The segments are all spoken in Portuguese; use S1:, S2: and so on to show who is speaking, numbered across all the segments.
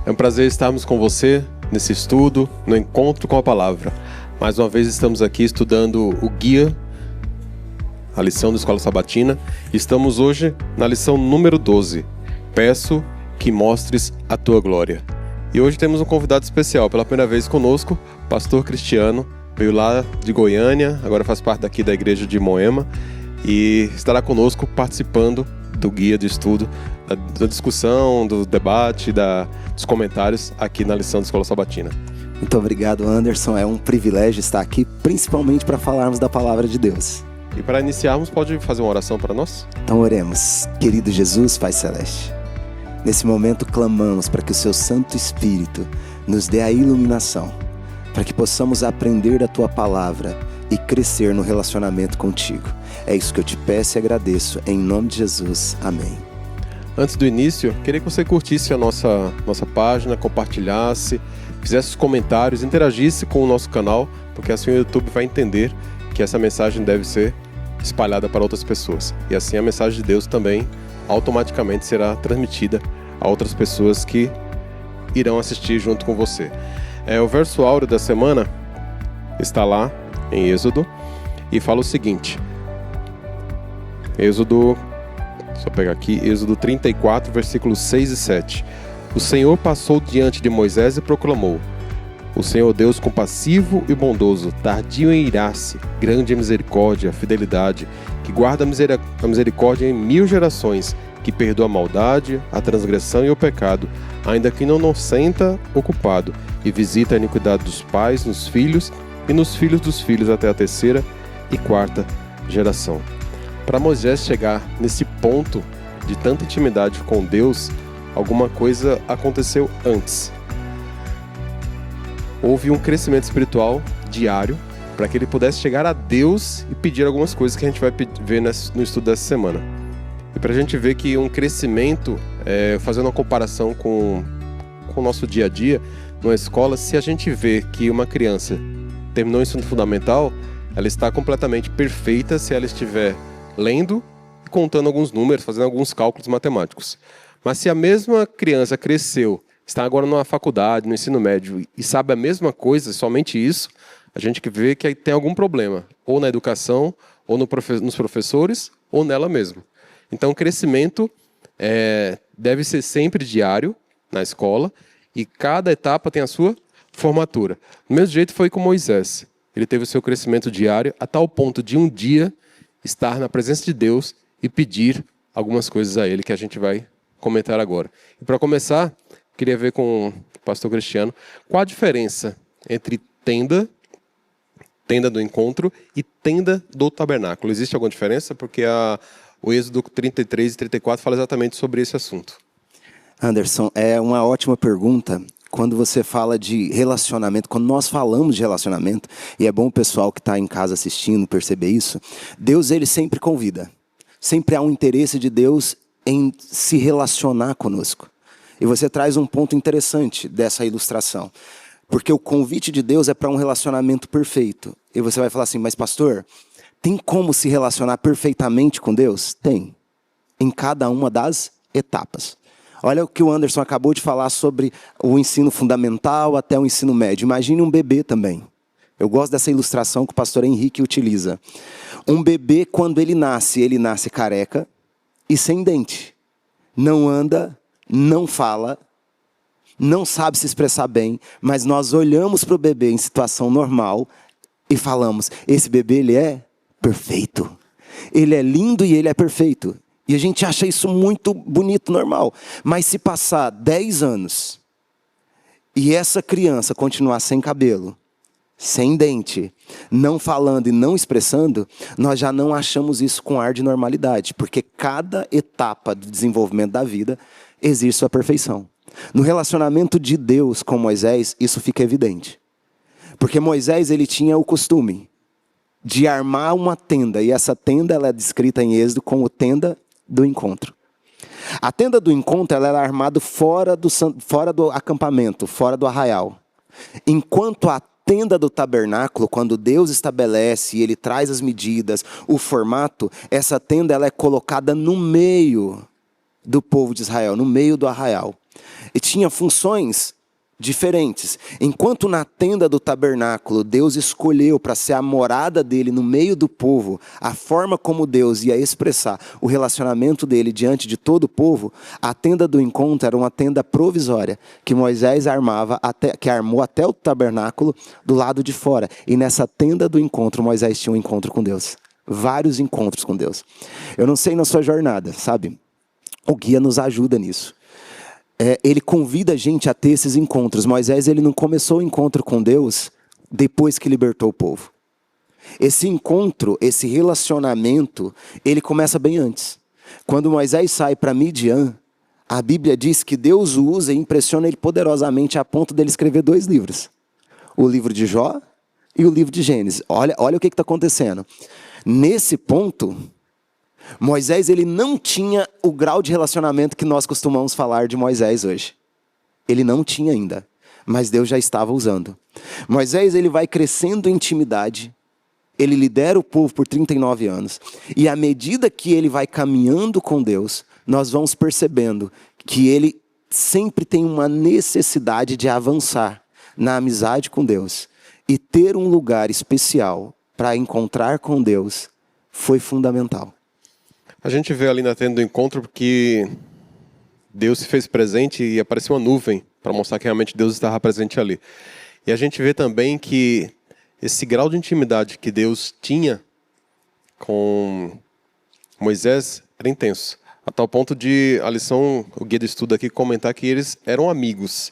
S1: É um prazer estarmos com você nesse estudo, no encontro com a palavra. Mais uma vez estamos aqui estudando o guia, a lição da Escola Sabatina. Estamos hoje na lição número 12. Peço que mostres a tua glória. E hoje temos um convidado especial, pela primeira vez conosco, pastor Cristiano. Veio lá de Goiânia, agora faz parte daqui da igreja de Moema e estará conosco participando do guia de estudo, da discussão, do debate, dos comentários aqui na lição da Escola Sabatina.
S2: Muito obrigado, Anderson. É um privilégio estar aqui, principalmente para falarmos da palavra de Deus.
S1: E para iniciarmos, pode fazer uma oração para nós?
S2: Então oremos. Querido Jesus, Pai Celeste, nesse momento clamamos para que o Seu Santo Espírito nos dê a iluminação, para que possamos aprender a Tua palavra e crescer no relacionamento contigo. É isso que eu te peço e agradeço, em nome de Jesus. Amém.
S1: Antes do início, queria que você curtisse a nossa página, compartilhasse, fizesse os comentários, interagisse com o nosso canal, porque assim o YouTube vai entender que essa mensagem deve ser espalhada para outras pessoas. E assim a mensagem de Deus também automaticamente será transmitida a outras pessoas que irão assistir junto com você. O verso áureo da semana está lá em Êxodo e fala o seguinte. Êxodo 34, versículos 6 e 7. O Senhor passou diante de Moisés e proclamou: O Senhor Deus compassivo e bondoso, tardio em irar-se, grande em misericórdia, fidelidade, que guarda a misericórdia em 1000 gerações, que perdoa a maldade, a transgressão e o pecado, ainda que não senta ocupado, e visita a iniquidade dos pais nos filhos e nos filhos dos filhos até a 3ª e 4ª geração. Para Moisés chegar nesse ponto de tanta intimidade com Deus, alguma coisa aconteceu antes. Houve um crescimento espiritual diário para que ele pudesse chegar a Deus e pedir algumas coisas que a gente vai ver no estudo dessa semana. E para a gente ver que um crescimento, fazendo uma comparação com o nosso dia a dia, numa escola, se a gente vê que uma criança terminou o ensino fundamental, ela está completamente perfeita se ela estiver lendo e contando alguns números, fazendo alguns cálculos matemáticos. Mas se a mesma criança cresceu, está agora numa faculdade, no ensino médio, e sabe a mesma coisa, somente isso, a gente vê que aí tem algum problema, ou na educação, ou nos professores, ou nela mesma. Então, o crescimento deve ser sempre diário na escola, e cada etapa tem a sua formatura. Do mesmo jeito foi com Moisés. Ele teve o seu crescimento diário, a tal ponto de um dia estar na presença de Deus e pedir algumas coisas a Ele, que a gente vai comentar agora. E para começar, queria ver com o pastor Cristiano qual a diferença entre tenda do encontro e tenda do tabernáculo. Existe alguma diferença? Porque o Êxodo 33 e 34 fala exatamente sobre esse assunto.
S2: Anderson, é uma ótima pergunta. Quando você fala de relacionamento, quando nós falamos de relacionamento, e é bom o pessoal que está em casa assistindo perceber isso, Deus ele sempre convida. Sempre há um interesse de Deus em se relacionar conosco. E você traz um ponto interessante dessa ilustração. Porque o convite de Deus é para um relacionamento perfeito. E você vai falar assim, mas pastor, tem como se relacionar perfeitamente com Deus? Tem. Em cada uma das etapas. Olha o que o Anderson acabou de falar sobre o ensino fundamental até o ensino médio. Imagine um bebê também. Eu gosto dessa ilustração que o pastor Henrique utiliza. Um bebê, quando ele nasce careca e sem dente. Não anda, não fala, não sabe se expressar bem, mas nós olhamos para o bebê em situação normal e falamos, esse bebê ele é perfeito. Ele é lindo e ele é perfeito. E a gente acha isso muito bonito, normal. Mas se passar 10 anos e essa criança continuar sem cabelo, sem dente, não falando e não expressando, nós já não achamos isso com ar de normalidade. Porque cada etapa do desenvolvimento da vida existe sua perfeição. No relacionamento de Deus com Moisés, isso fica evidente. Porque Moisés ele tinha o costume de armar uma tenda. E essa tenda ela é descrita em Êxodo como tenda do encontro. A tenda do encontro ela era armada fora do acampamento, fora do arraial. Enquanto a tenda do tabernáculo, quando Deus estabelece e Ele traz as medidas, o formato, essa tenda ela é colocada no meio do povo de Israel, no meio do arraial. E tinha funções diferentes. Enquanto na tenda do tabernáculo, Deus escolheu para ser a morada dele no meio do povo, a forma como Deus ia expressar o relacionamento dele diante de todo o povo, a tenda do encontro era uma tenda provisória, que Moisés armou até o tabernáculo do lado de fora. E nessa tenda do encontro, Moisés tinha um encontro com Deus. Vários encontros com Deus. Eu não sei na sua jornada, sabe? O guia nos ajuda nisso. Ele convida a gente a ter esses encontros. Moisés, ele não começou o encontro com Deus depois que libertou o povo. Esse encontro, esse relacionamento, ele começa bem antes. Quando Moisés sai para Midian, a Bíblia diz que Deus o usa e impressiona ele poderosamente a ponto dele escrever 2 livros. O livro de Jó e o livro de Gênesis. Olha o que está acontecendo. Nesse ponto, Moisés, ele não tinha o grau de relacionamento que nós costumamos falar de Moisés hoje. Ele não tinha ainda, mas Deus já estava usando. Moisés, ele vai crescendo em intimidade, ele lidera o povo por 39 anos, e à medida que ele vai caminhando com Deus, nós vamos percebendo que ele sempre tem uma necessidade de avançar na amizade com Deus, e ter um lugar especial para encontrar com Deus foi fundamental.
S1: A gente vê ali na tenda do encontro que Deus se fez presente e apareceu uma nuvem para mostrar que realmente Deus estava presente ali. E a gente vê também que esse grau de intimidade que Deus tinha com Moisés era intenso. A tal ponto de a lição, o guia de estudo aqui comentar que eles eram amigos.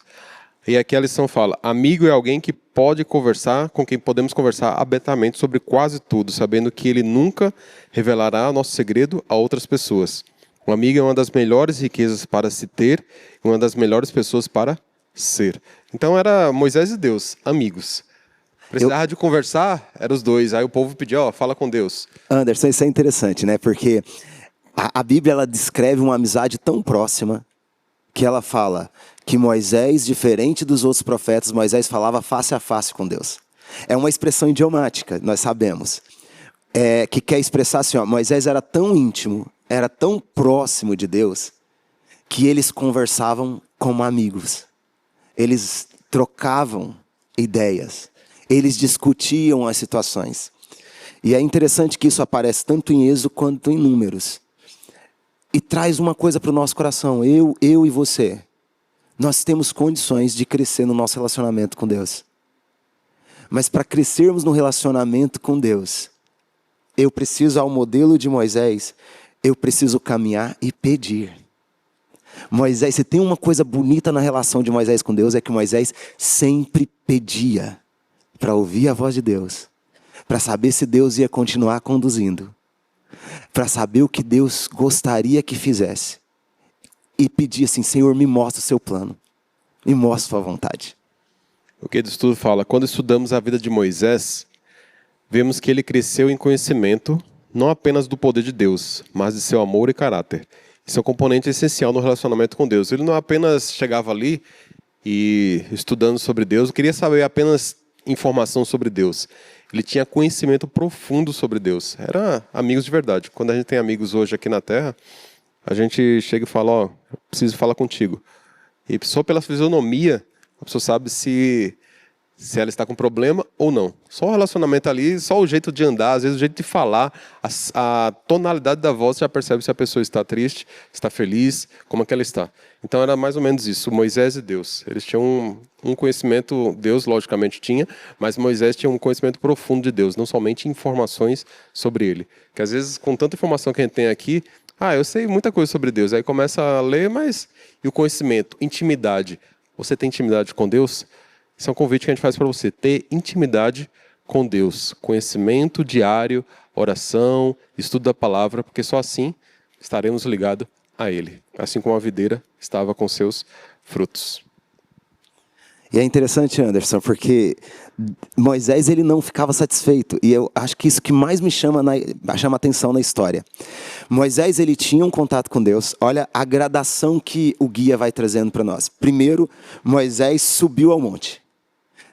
S1: E aqui a lição fala, amigo é alguém que pode conversar, com quem podemos conversar abertamente sobre quase tudo, sabendo que ele nunca revelará nosso segredo a outras pessoas. Um amigo é uma das melhores riquezas para se ter, e uma das melhores pessoas para ser. Então era Moisés e Deus, amigos. Precisava de conversar, eram os dois. Aí o povo pediu, fala com Deus.
S2: Anderson, isso é interessante, né? Porque a Bíblia, ela descreve uma amizade tão próxima, que ela fala que Moisés, diferente dos outros profetas, Moisés falava face a face com Deus. É uma expressão idiomática, nós sabemos. Que quer expressar assim, Moisés era tão íntimo, era tão próximo de Deus, que eles conversavam como amigos. Eles trocavam ideias. Eles discutiam as situações. E é interessante que isso aparece tanto em Êxodo quanto em Números. E traz uma coisa para o nosso coração, eu e você. Nós temos condições de crescer no nosso relacionamento com Deus. Mas para crescermos no relacionamento com Deus, eu preciso, ao modelo de Moisés, eu preciso caminhar e pedir. Moisés, se tem uma coisa bonita na relação de Moisés com Deus, é que Moisés sempre pedia para ouvir a voz de Deus, para saber se Deus ia continuar conduzindo, para saber o que Deus gostaria que fizesse. E pedir assim, Senhor, me mostra o seu plano, me mostra a sua vontade.
S1: O que do estudo fala, quando estudamos a vida de Moisés, vemos que ele cresceu em conhecimento, não apenas do poder de Deus, mas de seu amor e caráter. Isso é um componente essencial no relacionamento com Deus. Ele não apenas chegava ali e estudando sobre Deus, queria saber apenas informação sobre Deus. Ele tinha conhecimento profundo sobre Deus. Era amigos de verdade. Quando a gente tem amigos hoje aqui na Terra, a gente chega e fala, eu preciso falar contigo. E só pela fisionomia, a pessoa sabe se ela está com problema ou não. Só o relacionamento ali, só o jeito de andar, às vezes o jeito de falar, a tonalidade da voz já percebe se a pessoa está triste, está feliz, como é que ela está. Então era mais ou menos isso, Moisés e Deus. Eles tinham um conhecimento, Deus logicamente tinha, mas Moisés tinha um conhecimento profundo de Deus, não somente informações sobre ele. Que às vezes, com tanta informação que a gente tem aqui, eu sei muita coisa sobre Deus. Aí começa a ler, mas e o conhecimento, intimidade. Você tem intimidade com Deus? Esse é um convite que a gente faz para você, ter intimidade com Deus, conhecimento diário, oração, estudo da palavra, porque só assim estaremos ligados a Ele, assim como a videira estava com seus frutos.
S2: E é interessante, Anderson, porque Moisés, ele não ficava satisfeito. E eu acho que isso que mais me chama atenção na história. Moisés, ele tinha um contato com Deus. Olha a gradação que o guia vai trazendo para nós. Primeiro, Moisés subiu ao monte.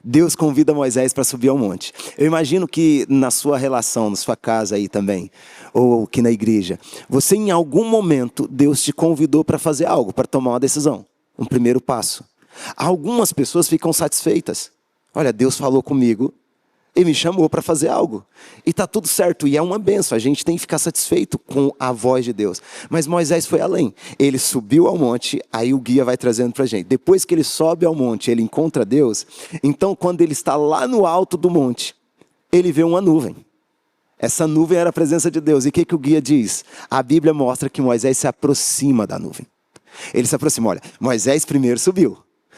S2: Deus convida Moisés para subir ao monte. Eu imagino que na sua relação, na sua casa aí também, ou aqui na igreja, você em algum momento, Deus te convidou para fazer algo, para tomar uma decisão. um primeiro passo. Algumas pessoas ficam satisfeitas. Olha, Deus falou comigo e me chamou para fazer algo. E está tudo certo, e é uma bênção. A gente tem que ficar satisfeito com a voz de Deus. Mas Moisés foi além. Ele subiu ao monte, aí o guia vai trazendo para a gente. Depois que ele sobe ao monte, ele encontra Deus. Então, quando ele está lá no alto do monte, ele vê uma nuvem. Essa nuvem era a presença de Deus. E o que o guia diz? A Bíblia mostra que Moisés se aproxima da nuvem. Ele se aproxima. Olha, Moisés primeiro subiu.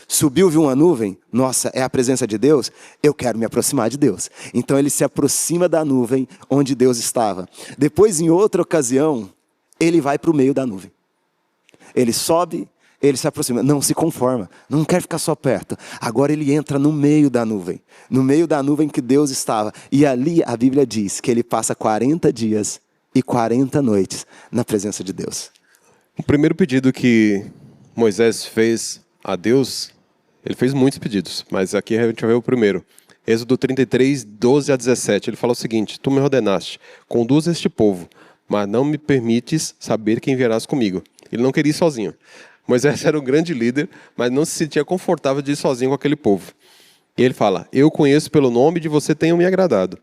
S2: Subiu, viu uma nuvem, nossa, é a presença de Deus, eu quero me aproximar de Deus. Então ele se aproxima da nuvem onde Deus estava. Depois, em outra ocasião, ele vai para o meio da nuvem. Ele sobe, ele se aproxima, não se conforma, não quer ficar só perto. Agora ele entra no meio da nuvem que Deus estava. E ali a Bíblia diz que ele passa 40 dias e 40 noites na presença de Deus.
S1: O primeiro pedido que Moisés fez a Deus, ele fez muitos pedidos, mas aqui a gente vai ver o primeiro. Êxodo 33, 12 a 17, ele fala o seguinte: Tu me ordenaste, conduza este povo, mas não me permites saber quem virás comigo. Ele não queria ir sozinho. Moisés era um grande líder, mas não se sentia confortável de ir sozinho com aquele povo. E ele fala: Eu conheço pelo nome de você tenho me agradado.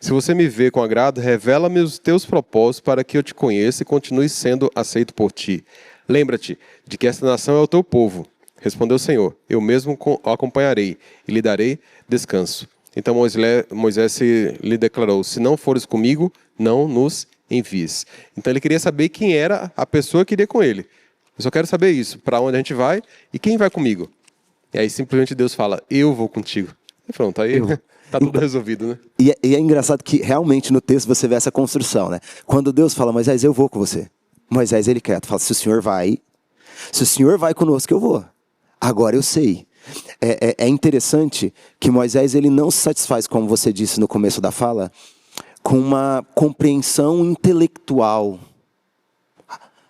S1: Se você me vê com agrado, revela-me os teus propósitos para que eu te conheça e continue sendo aceito por ti. Lembra-te de que esta nação é o teu povo. Respondeu o Senhor: Eu mesmo o acompanharei e lhe darei descanso. Então Moisés lhe declarou: Se não fores comigo, não nos envies. Então ele queria saber quem era a pessoa que iria com ele. Eu só quero saber isso, para onde a gente vai e quem vai comigo. E aí simplesmente Deus fala: Eu vou contigo. E pronto, aí está tudo resolvido, né?
S2: E é engraçado que realmente no texto você vê essa construção, né? Quando Deus fala: Moisés, eu vou com você. Moisés, ele quer, fala: se o Senhor vai conosco, eu vou. Agora eu sei. É interessante que Moisés ele não se satisfaz, como você disse no começo da fala, com uma compreensão intelectual,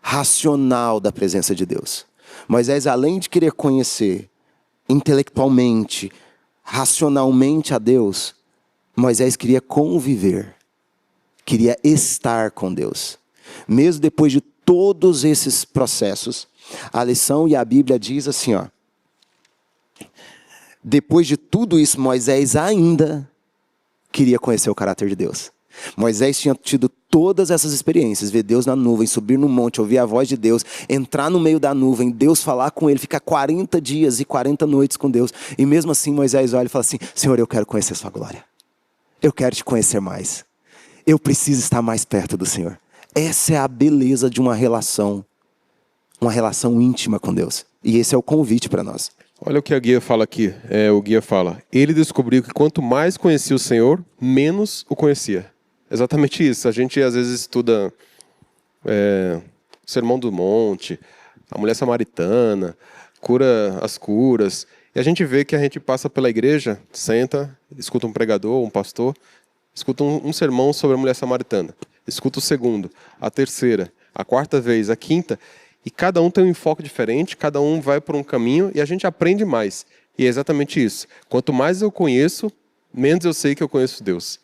S2: racional da presença de Deus. Moisés, além de querer conhecer intelectualmente, racionalmente a Deus, Moisés queria conviver, queria estar com Deus. Mesmo depois de todos esses processos, a lição e a Bíblia diz assim, ó. Depois de tudo isso, Moisés ainda queria conhecer o caráter de Deus. Moisés tinha tido todas essas experiências, ver Deus na nuvem, subir no monte, ouvir a voz de Deus, entrar no meio da nuvem, Deus falar com ele, ficar 40 dias e 40 noites com Deus. E mesmo assim Moisés olha e fala assim: Senhor, eu quero conhecer a sua glória. Eu quero te conhecer mais. Eu preciso estar mais perto do Senhor. Essa é a beleza de uma relação íntima com Deus. E esse é o convite para nós.
S1: Olha o que a guia fala aqui. O guia fala: ele descobriu que quanto mais conhecia o Senhor, menos o conhecia. Exatamente isso. A gente às vezes estuda o Sermão do Monte, a mulher samaritana, cura as curas. E a gente vê que a gente passa pela igreja, senta, escuta um pregador, um pastor, escuta um sermão sobre a mulher samaritana. Escuta o segundo, a terceira, a quarta vez, a quinta. E cada um tem um enfoque diferente, cada um vai por um caminho e a gente aprende mais. E é exatamente isso. Quanto mais eu conheço, menos eu sei que eu conheço Deus.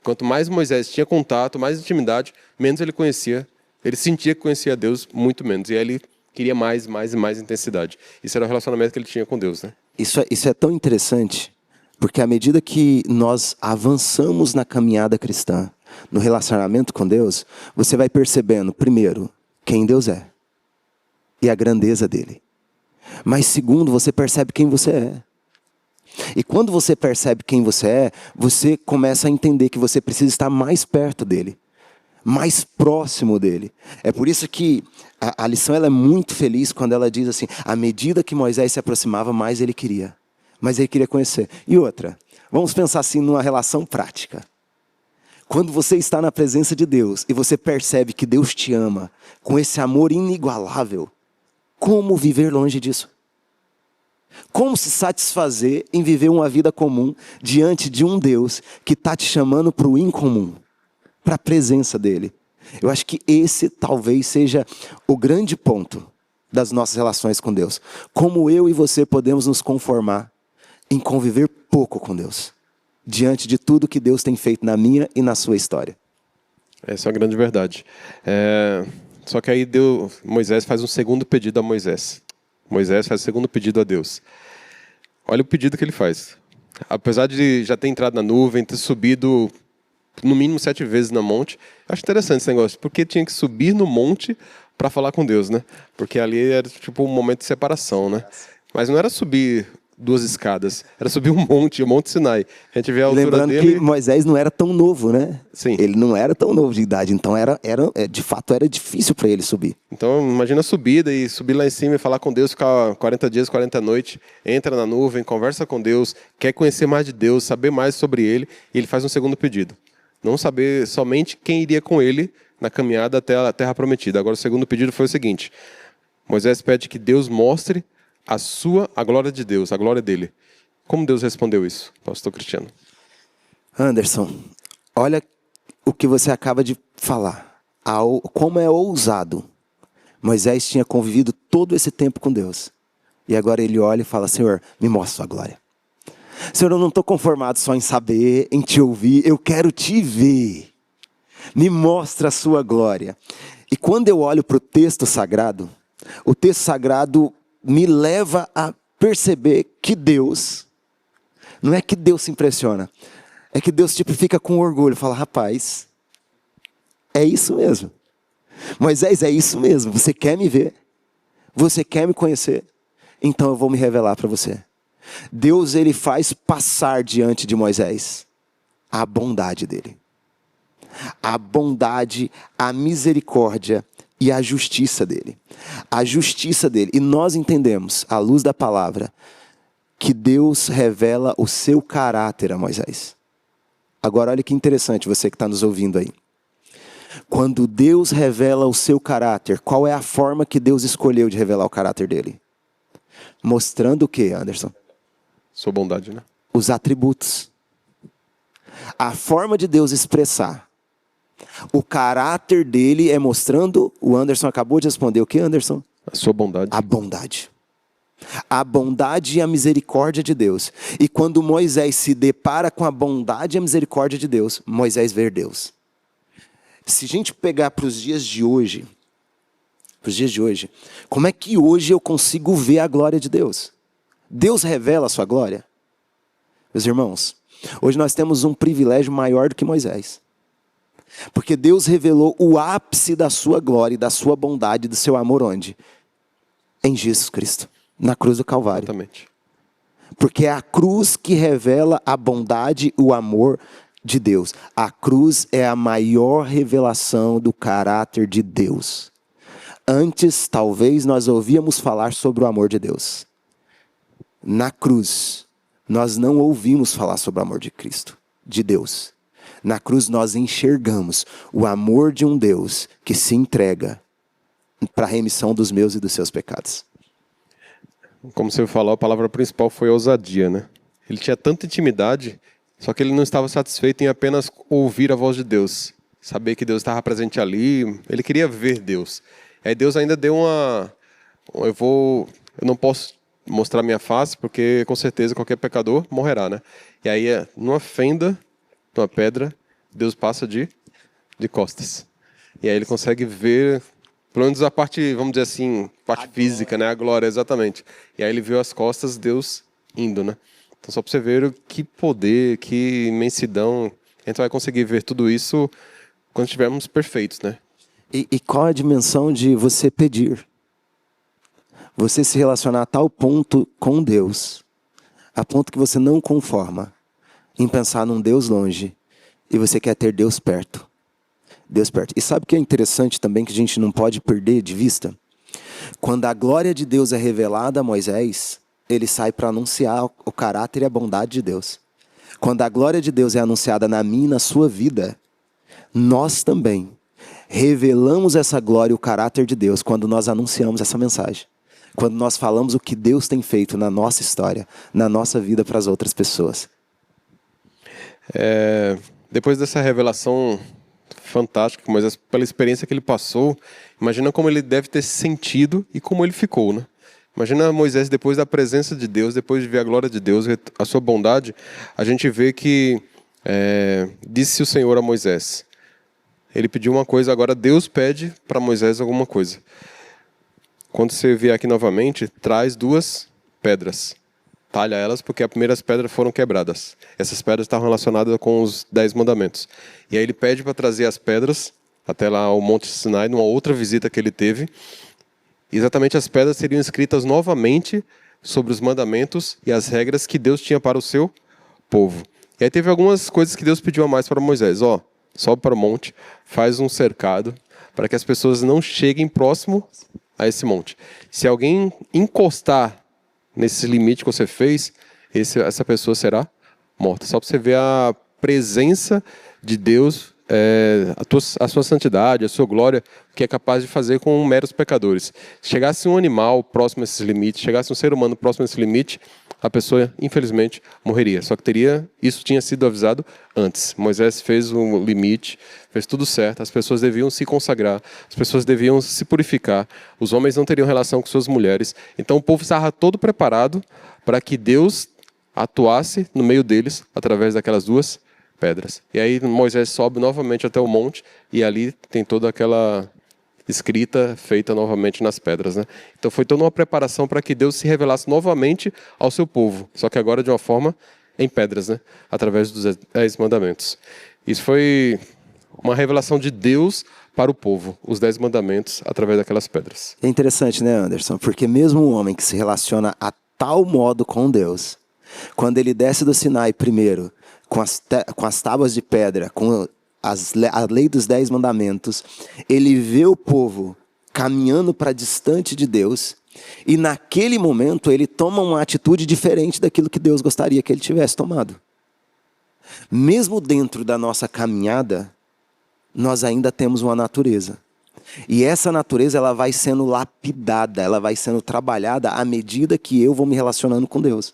S1: Quanto mais Moisés tinha contato, mais intimidade, menos ele conhecia. Ele sentia que conhecia Deus muito menos. E aí ele queria mais e mais intensidade. Isso era o relacionamento que ele tinha com Deus, né?
S2: Isso é tão interessante, porque à medida que nós avançamos na caminhada cristã, no relacionamento com Deus, você vai percebendo, primeiro, quem Deus é. E a grandeza dele. Mas segundo, você percebe quem você é. E quando você percebe quem você é, você começa a entender que você precisa estar mais perto dele. Mais próximo dele. É por isso que a lição ela é muito feliz quando ela diz assim: à medida que Moisés se aproximava, mais ele queria. Mais ele queria conhecer. E outra, vamos pensar assim numa relação prática. Quando você está na presença de Deus e você percebe que Deus te ama com esse amor inigualável, como viver longe disso? Como se satisfazer em viver uma vida comum diante de um Deus que está te chamando para o incomum, para a presença dele? Eu acho que esse talvez seja o grande ponto das nossas relações com Deus. Como eu e você podemos nos conformar em conviver pouco com Deus, diante de tudo que Deus tem feito na minha e na sua história.
S1: Essa é a grande verdade. Só que aí Moisés faz um segundo pedido a Moisés. Moisés faz o segundo pedido a Deus. Olha o pedido que ele faz. Apesar de já ter entrado na nuvem, ter subido no mínimo 7 vezes no monte, eu acho interessante esse negócio, porque tinha que subir no monte para falar com Deus, né? Porque ali era tipo um momento de separação, né? Mas não era subir 2 escadas, era subir um monte, o Monte Sinai. A gente vê a altura
S2: Lembrando
S1: dele.
S2: que Moisés não era tão novo, né?
S1: Sim.
S2: Ele não era tão novo de idade, então de fato era difícil para ele subir.
S1: Então, imagina a subida e subir lá em cima e falar com Deus, ficar 40 dias, 40 noites, entra na nuvem, conversa com Deus, quer conhecer mais de Deus, saber mais sobre Ele, e ele faz um segundo pedido. Não saber somente quem iria com ele na caminhada até a Terra Prometida. Agora, o segundo pedido foi o seguinte: Moisés pede que Deus mostre a glória de Deus, a glória dele. Como Deus respondeu isso, pastor Cristiano?
S2: Anderson, olha o que você acaba de falar. Como é ousado. Moisés tinha convivido todo esse tempo com Deus. E agora ele olha e fala: Senhor, me mostra sua glória. Senhor, eu não estou conformado só em saber, em te ouvir. Eu quero te ver. Me mostra a sua glória. E quando eu olho para o texto sagrado me leva a perceber que Deus, não é que Deus se impressiona, é que Deus fica com orgulho, fala: rapaz, é isso mesmo. Moisés, é isso mesmo, você quer me ver? Você quer me conhecer? Então eu vou me revelar para você. Deus, ele faz passar diante de Moisés a bondade dele. A bondade, a misericórdia e a justiça dele. A justiça dele. E nós entendemos, à luz da palavra, que Deus revela o seu caráter a Moisés. Agora olha que interessante, você que está nos ouvindo aí. Quando Deus revela o seu caráter, qual é a forma que Deus escolheu de revelar o caráter dele? Mostrando o que, Anderson?
S1: Sua bondade, né?
S2: Os atributos. A forma de Deus expressar o caráter dele é mostrando, o Anderson acabou de responder, o que, Anderson?
S1: A sua bondade.
S2: A bondade. A bondade e a misericórdia de Deus. E quando Moisés se depara com a bondade e a misericórdia de Deus, Moisés vê Deus. Se a gente pegar para os dias de hoje, como é que hoje eu consigo ver a glória de Deus? Deus revela a sua glória? Meus irmãos, hoje nós temos um privilégio maior do que Moisés. Porque Deus revelou o ápice da sua glória, da sua bondade, do seu amor onde? Em Jesus Cristo, na cruz do Calvário.
S1: Exatamente.
S2: Porque é a cruz que revela a bondade e o amor de Deus. A cruz é a maior revelação do caráter de Deus. Antes, talvez, nós ouvíamos falar sobre o amor de Deus. Na cruz, nós não ouvimos falar sobre o amor de Cristo, de Deus. Na cruz nós enxergamos o amor de um Deus que se entrega para a remissão dos meus e dos seus pecados.
S1: Como você falou, a palavra principal foi ousadia, né? Ele tinha tanta intimidade, só que ele não estava satisfeito em apenas ouvir a voz de Deus. Saber que Deus estava presente ali, ele queria ver Deus. Aí Deus ainda deu eu não posso mostrar minha face, porque com certeza qualquer pecador morrerá, né? E aí, numa fenda, numa pedra, Deus passa de costas. E aí ele consegue ver, pelo menos a parte, vamos dizer assim, parte física, né? A glória, exatamente. E aí ele viu as costas, Deus indo, né? Então só para você ver que poder, que imensidão. A gente vai conseguir ver tudo isso quando estivermos perfeitos, né?
S2: E qual a dimensão de você pedir? Você se relacionar a tal ponto com Deus, a ponto que você não conforma em pensar num Deus longe, e você quer ter Deus perto. Deus perto. E sabe o que é interessante também, que a gente não pode perder de vista? Quando a glória de Deus é revelada a Moisés, ele sai para anunciar o caráter e a bondade de Deus. Quando a glória de Deus é anunciada na minha e na sua vida, nós também revelamos essa glória e o caráter de Deus quando nós anunciamos essa mensagem. Quando nós falamos o que Deus tem feito na nossa história, na nossa vida para as outras pessoas.
S1: Depois dessa revelação fantástica, mas pela experiência que ele passou, imagina como ele deve ter sentido e como ele ficou, né? Imagina Moisés depois da presença de Deus, depois de ver a glória de Deus, a sua bondade, a gente vê que disse o Senhor a Moisés. Ele pediu uma coisa, agora Deus pede para Moisés alguma coisa. quando você vier aqui novamente, traz 2 pedras. Talha elas, porque as primeiras pedras foram quebradas. Essas pedras estavam relacionadas com os 10 mandamentos. E aí ele pede para trazer as pedras até lá ao Monte Sinai, numa outra visita que ele teve. E exatamente as pedras seriam escritas novamente sobre os mandamentos e as regras que Deus tinha para o seu povo. E aí teve algumas coisas que Deus pediu a mais para Moisés. Sobe para o monte, faz um cercado, para que as pessoas não cheguem próximo a esse monte. Se alguém encostar nesse limite que você fez, essa pessoa será morta. Só para você ver a presença de Deus, a sua santidade, a sua glória, que é capaz de fazer com meros pecadores. Se chegasse um animal próximo a esses limites, chegasse um ser humano próximo a esse limite, a pessoa, infelizmente, morreria. Só que isso tinha sido avisado antes. Moisés fez o limite, fez tudo certo, as pessoas deviam se consagrar, as pessoas deviam se purificar, os homens não teriam relação com suas mulheres. Então o povo estava todo preparado para que Deus atuasse no meio deles, através daquelas 2 pedras. E aí Moisés sobe novamente até o monte, e ali tem toda aquela escrita feita novamente nas pedras, né? Então foi toda uma preparação para que Deus se revelasse novamente ao seu povo, só que agora de uma forma em pedras, né? Através dos 10 mandamentos. Isso foi uma revelação de Deus para o povo, os 10 mandamentos através daquelas pedras.
S2: É interessante, né, Anderson? Porque mesmo um homem que se relaciona a tal modo com Deus, quando ele desce do Sinai primeiro, com as tábuas de pedra, com a lei dos 10 mandamentos, ele vê o povo caminhando para distante de Deus, e naquele momento ele toma uma atitude diferente daquilo que Deus gostaria que ele tivesse tomado. Mesmo dentro da nossa caminhada, nós ainda temos uma natureza. E essa natureza ela vai sendo lapidada, ela vai sendo trabalhada à medida que eu vou me relacionando com Deus.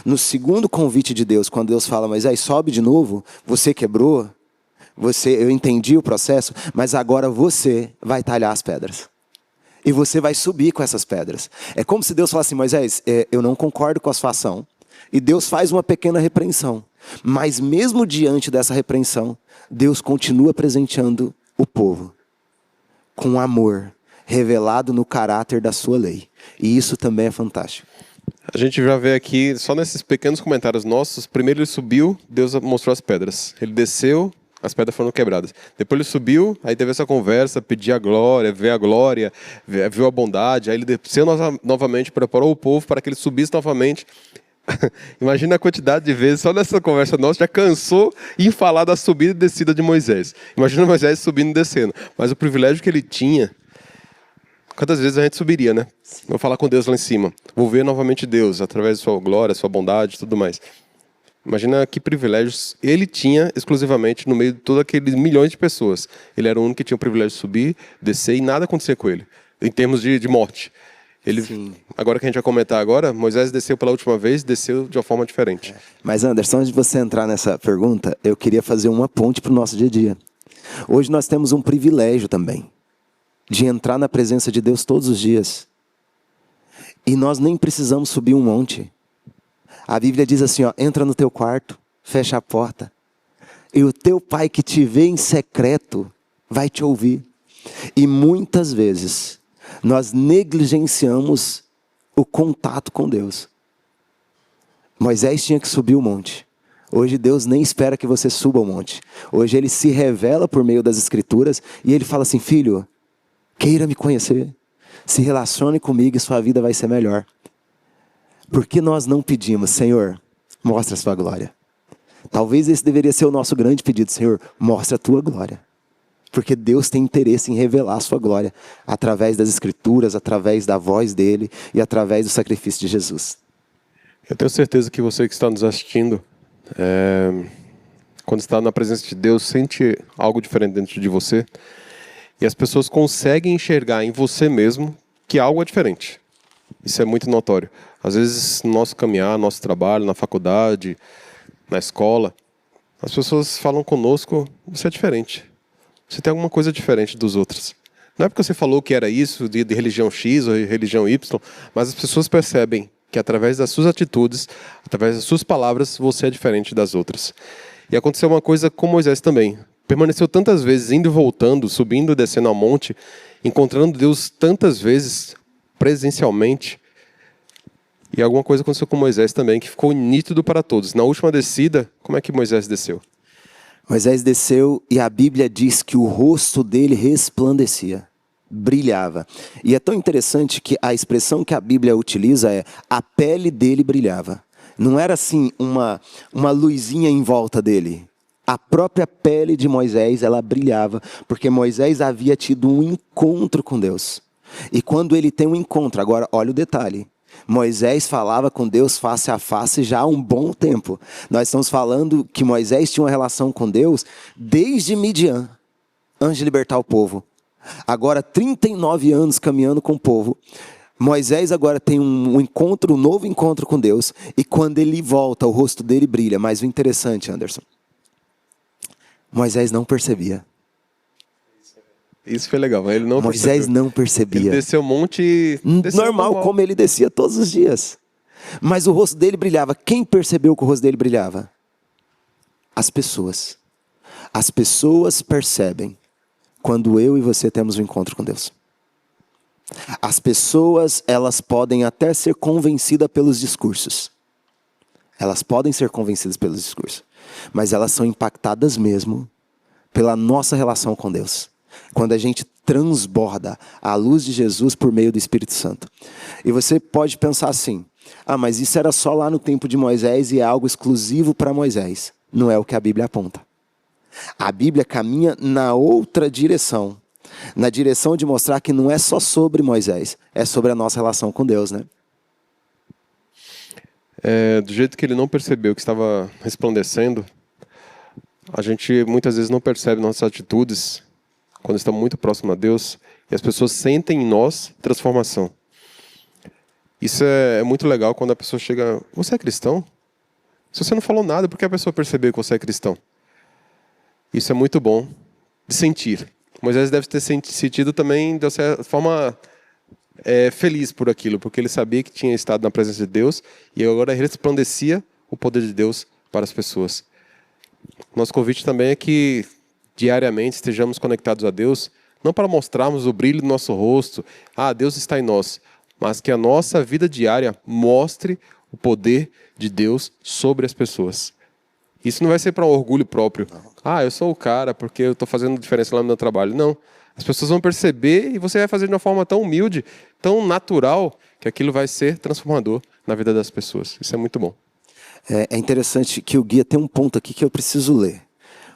S2: No segundo convite de Deus, quando Deus fala, Moisés, sobe de novo, você quebrou, eu entendi o processo, mas agora você vai talhar as pedras. E você vai subir com essas pedras. É como se Deus falasse, Moisés, eu não concordo com a sua ação. E Deus faz uma pequena repreensão. Mas mesmo diante dessa repreensão, Deus continua presenteando o povo com amor, revelado no caráter da sua lei. E isso também é fantástico.
S1: A gente já vê aqui, só nesses pequenos comentários nossos, primeiro ele subiu, Deus mostrou as pedras. Ele desceu, as pedras foram quebradas. Depois ele subiu, aí teve essa conversa, pediu a glória, viu a bondade. Aí ele desceu novamente, preparou o povo para que ele subisse novamente. Imagina a quantidade de vezes, só nessa conversa nossa, já cansou em falar da subida e descida de Moisés. Imagina Moisés subindo e descendo. Mas o privilégio que ele tinha, quantas vezes a gente subiria, né? Vou falar com Deus lá em cima. Vou ver novamente Deus, através de sua glória, sua bondade e tudo mais. Imagina que privilégios ele tinha exclusivamente no meio de todos aqueles milhões de pessoas. Ele era o único que tinha o privilégio de subir, descer e nada acontecia com ele, em termos de morte. Agora que a gente vai comentar agora, Moisés desceu pela última vez, desceu de uma forma diferente.
S2: Mas Anderson, antes de você entrar nessa pergunta, eu queria fazer uma ponte para o nosso dia a dia. Hoje nós temos um privilégio também, de entrar na presença de Deus todos os dias. E nós nem precisamos subir um monte. A Bíblia diz assim, entra no teu quarto, fecha a porta, e o teu pai que te vê em secreto vai te ouvir. E muitas vezes nós negligenciamos o contato com Deus. Moisés tinha que subir o monte. Hoje Deus nem espera que você suba o monte. Hoje Ele se revela por meio das Escrituras e Ele fala assim, filho, queira me conhecer, se relacione comigo e sua vida vai ser melhor. Por que nós não pedimos, Senhor, mostra a sua glória? Talvez esse deveria ser o nosso grande pedido, Senhor, mostra a tua glória. Porque Deus tem interesse em revelar a sua glória através das Escrituras, através da voz dEle e através do sacrifício de Jesus.
S1: Eu tenho certeza que você que está nos assistindo, quando está na presença de Deus, sente algo diferente dentro de você. E as pessoas conseguem enxergar em você mesmo que algo é diferente. Isso é muito notório. Às vezes, no nosso caminhar, no nosso trabalho, na faculdade, na escola, as pessoas falam conosco, você é diferente. Você tem alguma coisa diferente dos outros. Não é porque você falou que era isso, de religião X ou religião Y, mas as pessoas percebem que através das suas atitudes, através das suas palavras, você é diferente das outras. E aconteceu uma coisa com Moisés também. Permaneceu tantas vezes indo e voltando, subindo e descendo ao monte, encontrando Deus tantas vezes, presencialmente. E alguma coisa aconteceu com Moisés também, que ficou nítido para todos. Na última descida, como é que Moisés desceu?
S2: Moisés desceu e a Bíblia diz que o rosto dele resplandecia, brilhava. E é tão interessante que a expressão que a Bíblia utiliza é a pele dele brilhava. Não era assim uma luzinha em volta dele. A própria pele de Moisés, ela brilhava, porque Moisés havia tido um encontro com Deus. E quando ele tem um encontro, agora olha o detalhe, Moisés falava com Deus face a face já há um bom tempo. Nós estamos falando que Moisés tinha uma relação com Deus desde Midian, antes de libertar o povo. Agora 39 anos caminhando com o povo. Moisés agora tem um novo encontro com Deus. E quando ele volta, o rosto dele brilha. Mas o interessante, Anderson, Moisés não percebia.
S1: Isso foi legal, mas ele não
S2: Moisés
S1: percebeu.
S2: não percebia.
S1: Ele desceu um monte...
S2: Normal, como ele descia todos os dias. Mas o rosto dele brilhava. Quem percebeu que o rosto dele brilhava? As pessoas. As pessoas percebem quando eu e você temos um encontro com Deus. As pessoas, elas podem até ser convencidas pelos discursos. Elas podem ser convencidas pelos discursos. Mas elas são impactadas mesmo pela nossa relação com Deus. Quando a gente transborda a luz de Jesus por meio do Espírito Santo. E você pode pensar assim, mas isso era só lá no tempo de Moisés e é algo exclusivo para Moisés. Não é o que a Bíblia aponta. A Bíblia caminha na outra direção. Na direção de mostrar que não é só sobre Moisés, é sobre a nossa relação com Deus, né?
S1: Do jeito que ele não percebeu que estava resplandecendo, a gente muitas vezes não percebe nossas atitudes quando estamos muito próximos a Deus, e as pessoas sentem em nós transformação. Isso é muito legal quando a pessoa chega, você é cristão? Se você não falou nada, por que a pessoa percebeu que você é cristão? Isso é muito bom de sentir. Moisés deve ter sentido também, de certa forma, feliz por aquilo, porque ele sabia que tinha estado na presença de Deus, e agora resplandecia o poder de Deus para as pessoas. Nosso convite também é que diariamente estejamos conectados a Deus, não para mostrarmos o brilho do nosso rosto, Deus está em nós, mas que a nossa vida diária mostre o poder de Deus sobre as pessoas. Isso não vai ser para um orgulho próprio. Eu sou o cara porque eu estou fazendo diferença lá no meu trabalho. Não. As pessoas vão perceber e você vai fazer de uma forma tão humilde, tão natural, que aquilo vai ser transformador na vida das pessoas. Isso é muito bom.
S2: É interessante que o guia tem um ponto aqui que eu preciso ler.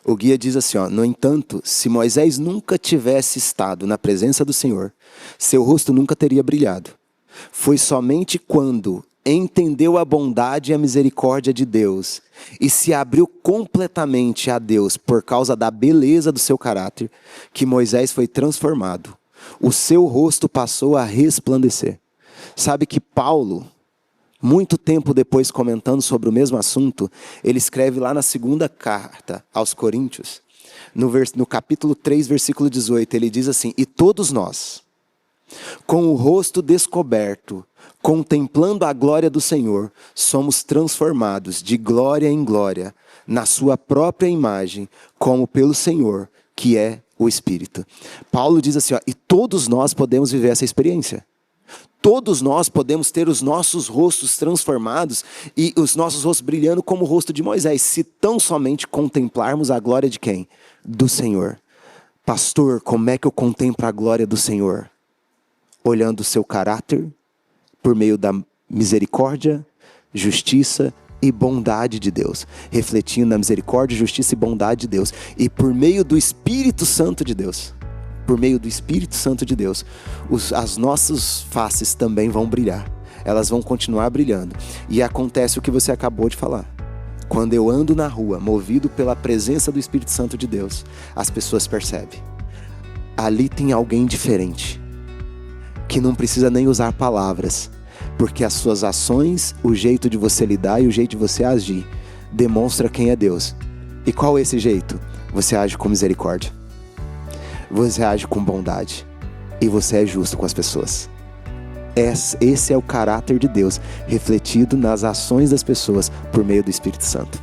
S2: O guia diz assim, no entanto, se Moisés nunca tivesse estado na presença do Senhor, seu rosto nunca teria brilhado. Foi somente quando entendeu a bondade e a misericórdia de Deus e se abriu completamente a Deus por causa da beleza do seu caráter, que Moisés foi transformado. O seu rosto passou a resplandecer. Sabe que Paulo, muito tempo depois, comentando sobre o mesmo assunto, ele escreve lá na segunda carta aos Coríntios, no capítulo 3, versículo 18, ele diz assim, e todos nós, com o rosto descoberto, contemplando a glória do Senhor, somos transformados de glória em glória, na sua própria imagem, como pelo Senhor, que é o Espírito. Paulo diz assim, e todos nós podemos viver essa experiência. Todos nós podemos ter os nossos rostos transformados e os nossos rostos brilhando como o rosto de Moisés, se tão somente contemplarmos a glória de quem? Do Senhor. Pastor, como é que eu contemplo a glória do Senhor? Olhando o seu caráter, por meio da misericórdia, justiça e bondade de Deus. Refletindo na misericórdia, justiça e bondade de Deus. E por meio do Espírito Santo de Deus. Por meio do Espírito Santo de Deus, as nossas faces também vão brilhar. Elas vão continuar brilhando. E acontece o que você acabou de falar. Quando eu ando na rua, movido pela presença do Espírito Santo de Deus, as pessoas percebem. Ali tem alguém diferente, que não precisa nem usar palavras, porque as suas ações, o jeito de você lidar e o jeito de você agir, demonstra quem é Deus. E qual é esse jeito? Você age com misericórdia. Você age com bondade. E você é justo com as pessoas. Esse é o caráter de Deus, refletido nas ações das pessoas por meio do Espírito Santo.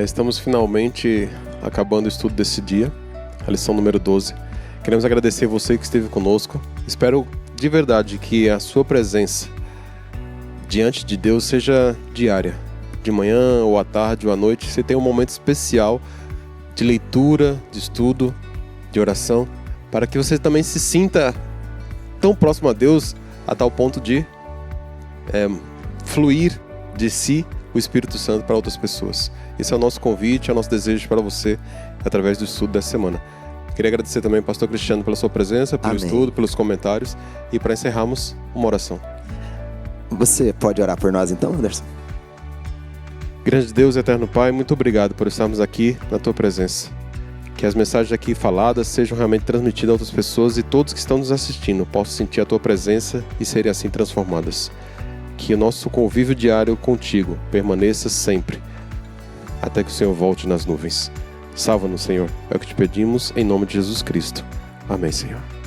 S1: Estamos finalmente acabando o estudo desse dia, a lição número 12. Queremos agradecer você que esteve conosco. Espero de verdade que a sua presença diante de Deus seja diária. De manhã ou à tarde ou à noite, você tem um momento especial de leitura, de estudo, de oração, para que você também se sinta tão próximo a Deus a tal ponto de fluir de si o Espírito Santo para outras pessoas. Esse é o nosso convite, é o nosso desejo para você através do estudo dessa semana. Queria agradecer também ao pastor Cristiano pela sua presença, pelo estudo, pelos comentários, e para encerrarmos, uma oração.
S2: Você pode orar por nós então, Anderson?
S1: Grande Deus e eterno Pai, muito obrigado por estarmos aqui na tua presença. Que as mensagens aqui faladas sejam realmente transmitidas a outras pessoas e todos que estão nos assistindo possam sentir a tua presença e serem assim transformadas. Que o nosso convívio diário contigo permaneça sempre, até que o Senhor volte nas nuvens. Salva-nos, Senhor, é o que te pedimos em nome de Jesus Cristo. Amém, Senhor.